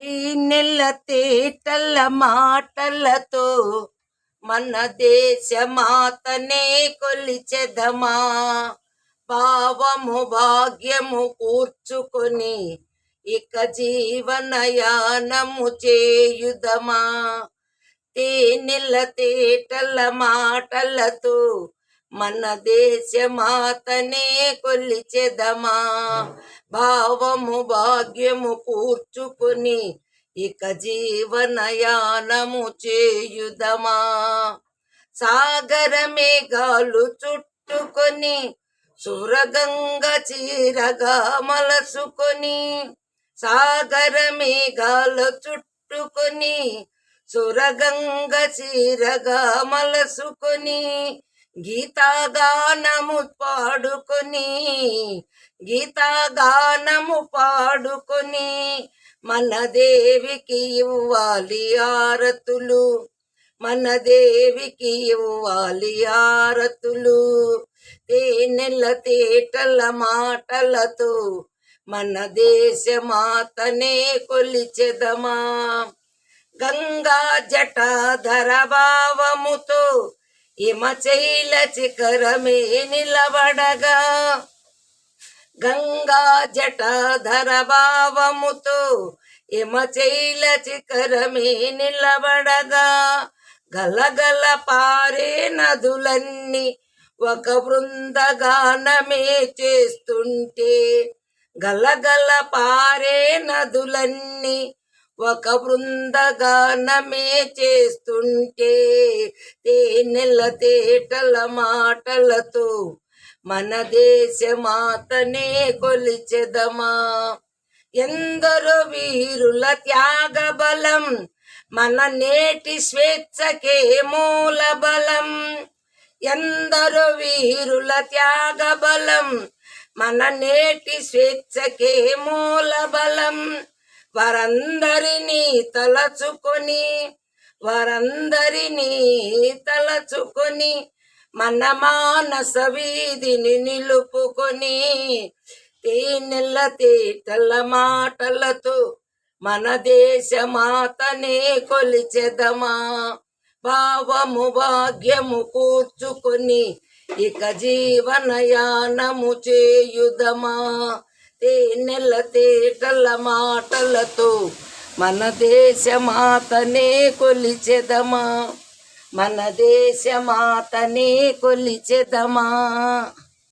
ఈ నెల తేటల మాటలతో మన దేశమాతనే కొలిచెదమా. భావము భాగ్యము కూర్చుకొని ఇక జీవనయానము చేయుదమా. తేనెల తేటల మాటలతో మన దేశమాతనే కొలిచెదమా. భావము భాగ్యము కూర్చుకుని ఇక జీవనయానము చేయుదమా. సాగర మేఘాలు చుట్టుకొని సురగంగ చీరగా మలసుకొని, సాగర మేఘాలు చుట్టుకొని సురగంగ చీరగా మలసుకొని, గీతాగానము పాడుకొని మన దేవికి ఇవ్వాలి ఆరతులు, మన దేవికి ఇవ్వాలి ఆరతులు. తేనెల తేటల మాటలతో మన దేశమాతనే కొలిచెదమా. గంగా జటాధర భావముతో హిమశైల శిఖరమే నిలబడగా, గంగా జటాధర భావముతో హిమశైల శిఖరమే నిలబడగా, గలగల పారే నదులన్నీ ఒక బృందగానమే చేస్తుంటే, గలగల పారే నదులన్నీ ఒక బృందగానమే చేస్తుంటే, తేనెల తేటల మాటలతో మన దేశమాతనే కొలిచెదమా. ఎందరో వీరుల త్యాగ బలం మన నేటి స్వేచ్ఛకే మూల బలం. ఎందరో వీరుల త్యాగ బలం మన నేటి స్వేచ్ఛకే మూల బలం. వారందరినీ తలచుకొని మన మానస వీధిని నిలుపుకొని, తేనెల తేటల మాటలతో మన దేశమాతనే కొలిచెదమా. భావము భాగ్యము కూర్చుకొని ఇక జీవనయానము చేయుదమా. తేనెల తేటల మాటలతో మన దేశమాతనే కొలిచెదమా, మన దేశమాతనే కొలిచెదమా.